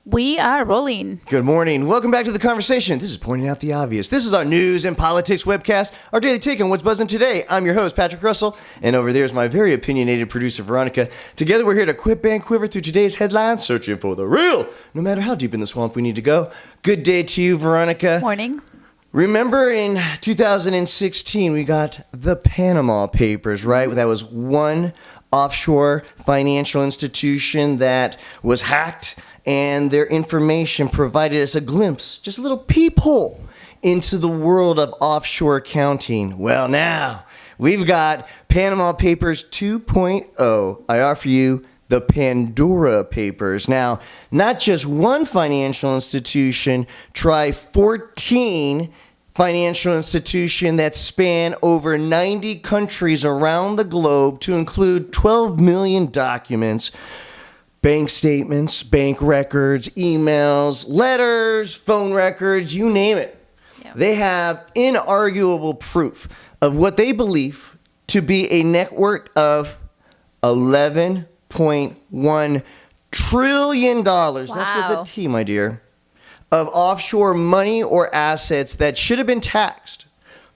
We are rolling. Good morning. Welcome back to the conversation. This is Pointing Out the Obvious. This is our news and politics webcast, our daily take on what's buzzing today. I'm your host, Patrick Russell, and over there is my very opinionated producer, Veronica. Together, we're here to quip and quiver through today's headlines, searching for the real, no matter how deep in the swamp we need to go. Good day to you, Veronica. Morning. Remember in 2016, we got the Panama Papers, right? That was one offshore financial institution that was hacked, and their information provided us a glimpse, just a little peephole into the world of offshore accounting. Well, now we've got Panama Papers 2.0. I offer you the Pandora Papers. Now, not just one financial institution, try 14 financial institution that span over 90 countries around the globe to include 12 million documents, bank statements, bank records, emails, letters, phone records, you name it. Yeah. They have inarguable proof of what they believe to be a network of $11.1 trillion. That's with Wow. a T, my dear. Of offshore money or assets that should have been taxed,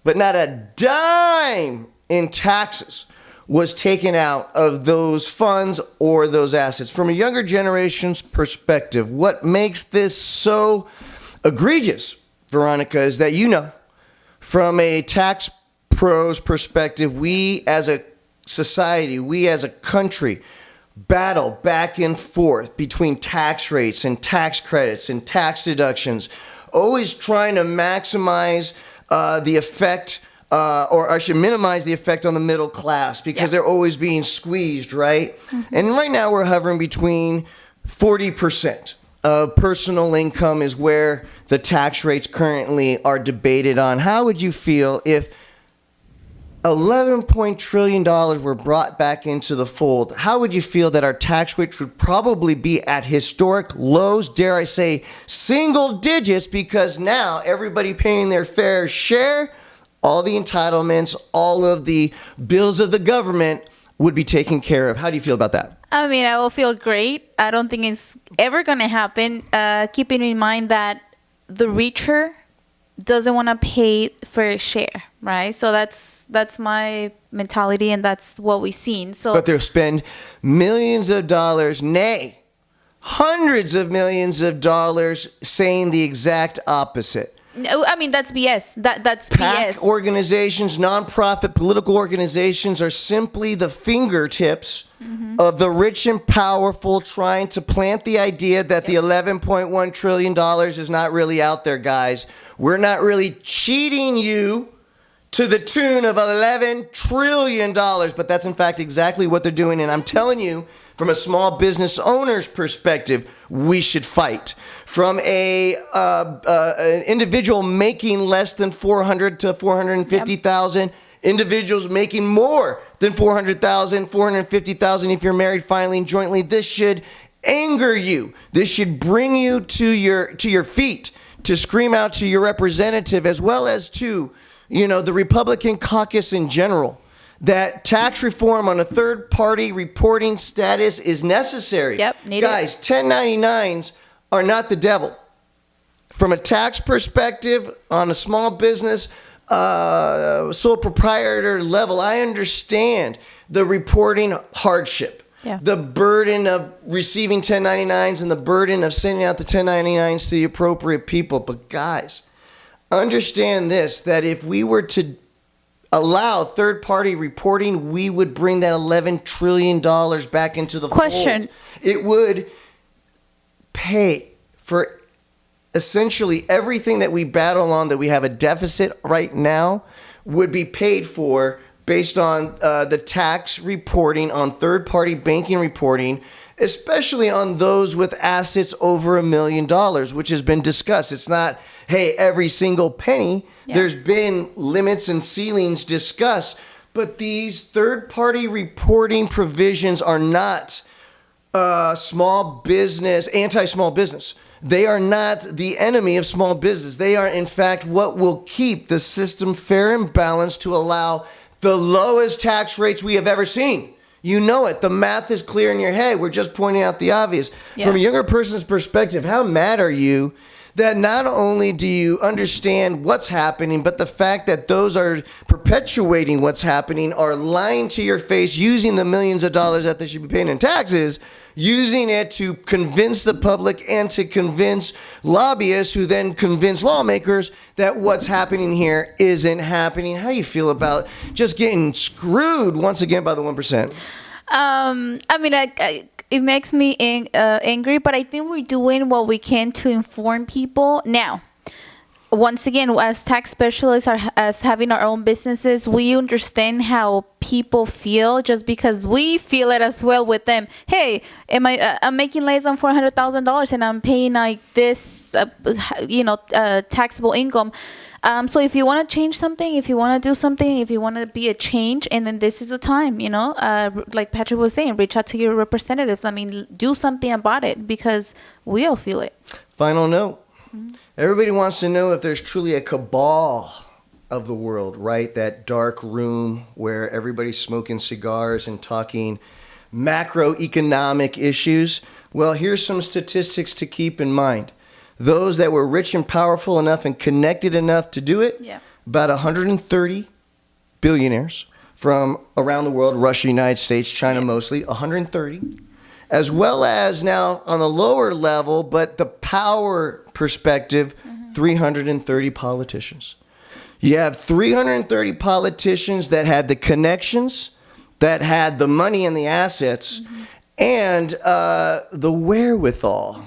but not a dime in taxes was taken out of those funds or those assets. From a younger generation's perspective, what makes this so egregious, Veronica, is that from a tax pro's perspective, we as a society, we as a country, battle back and forth between tax rates and tax credits and tax deductions, always trying to maximize the effect, or I should minimize the effect on the middle class because they're always being squeezed, right? Mm-hmm. And right now we're hovering between 40% of personal income is where the tax rates currently are debated on. How would you feel if $11 trillion were brought back into the fold? How would you feel that our tax rates would probably be at historic lows, dare I say, single digits, because now everybody paying their fair share, all the entitlements, all of the bills of the government would be taken care of. How do you feel about that? I mean, I will feel great. I don't think it's ever going to happen, keeping in mind that the richer doesn't want to pay for a share, right? So that's my mentality, and that's what we've seen. So, but they'll spend millions of dollars, nay, hundreds of millions of dollars, saying the exact opposite. No, I mean, that's BS. That's PAC BS. organizations, nonprofit political organizations are simply the fingertips of the rich and powerful trying to plant the idea that the $11.1 trillion is not really out there, guys. We're not really cheating you to the tune of $11 trillion, but that's in fact exactly what they're doing. And I'm telling you, from a small business owner's perspective, we should fight. From an individual making less than $400,000 to $450,000, individuals making more than $400,000, $450,000 if you're married filing jointly, this should anger you. This should bring you to your feet to scream out to your representative, as well as to the Republican caucus in general, that tax reform on a third-party reporting status is necessary. Yep, Guys, 1099s are not the devil. From a tax perspective, on a small business, sole proprietor level, I understand the reporting hardship. Yeah. The burden of receiving 1099s and the burden of sending out the 1099s to the appropriate people. But guys, understand this, that if we were to allow third-party reporting, we would bring that $11 trillion back into the fold. It would pay for essentially everything that we battle on, that we have a deficit right now, would be paid for based on the tax reporting on third-party banking reporting, especially on those with assets over $1 million, which has been discussed. It's not, hey, every single penny. Yeah. There's been limits and ceilings discussed, but these third-party reporting provisions are not small business, anti-small business. They are not the enemy of small business. They are, in fact, what will keep the system fair and balanced to allow the lowest tax rates we have ever seen You know it. The math is clear in your head. We're just pointing out the obvious. Yeah. From a younger person's perspective, how mad are you that not only do you understand what's happening, but the fact that those are perpetuating what's happening are lying to your face, using the millions of dollars that they should be paying in taxes, using it to convince the public and to convince lobbyists who then convince lawmakers that what's happening here isn't happening. How do you feel about just getting screwed once again by the 1%? I mean, it makes me angry, but I think we're doing what we can to inform people. Now, once again, as tax specialists, as having our own businesses, we understand how people feel just because we feel it as well with them. Hey, I'm making less than $400,000 and I'm paying like this, taxable income. So if you want to change something, if you want to do something, if you want to be a change, and then this is the time, like Patrick was saying, reach out to your representatives. I mean, do something about it because we all feel it. Final note. Everybody wants to know if there's truly a cabal of the world, right? That dark room where everybody's smoking cigars and talking macroeconomic issues. Well, here's some statistics to keep in mind. Those that were rich and powerful enough and connected enough to do it, about 130 billionaires from around the world, Russia, United States, China mostly, 130. As well as now on a lower level, but the power perspective, 330 politicians. You have 330 politicians that had the connections, that had the money and the assets, and the wherewithal,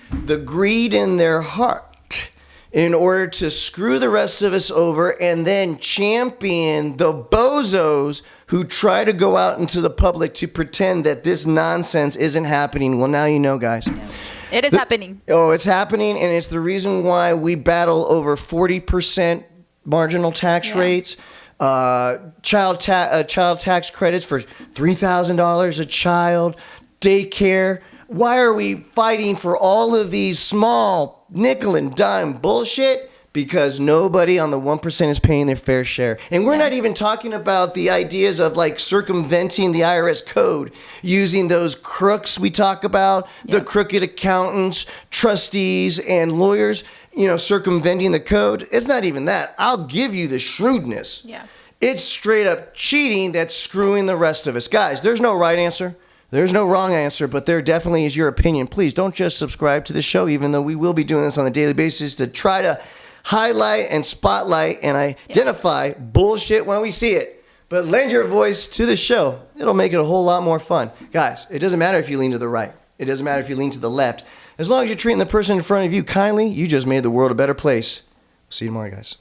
the greed in their heart in order to screw the rest of us over and then champion the bozos who try to go out into the public to pretend that this nonsense isn't happening. Well, now you know, guys. Yeah. It is happening. Oh, it's happening, and it's the reason why we battle over 40% marginal tax rates, child tax credits for $3,000 a child, daycare. Why are we fighting for all of these small nickel and dime bullshit? Because nobody on the 1% is paying their fair share. And we're not even talking about the ideas of like circumventing the IRS code using those crooks we talk about, the crooked accountants, trustees, and lawyers, circumventing the code. It's not even that. I'll give you the shrewdness. Yeah. It's straight up cheating that's screwing the rest of us. Guys, there's no right answer. There's no wrong answer, but there definitely is your opinion. Please don't just subscribe to the show, even though we will be doing this on a daily basis to try to highlight and spotlight and identify bullshit when we see it. But lend your voice to the show. It'll make it a whole lot more fun. Guys, it doesn't matter if you lean to the right. It doesn't matter if you lean to the left. As long as you're treating the person in front of you kindly, you just made the world a better place. See you tomorrow, guys.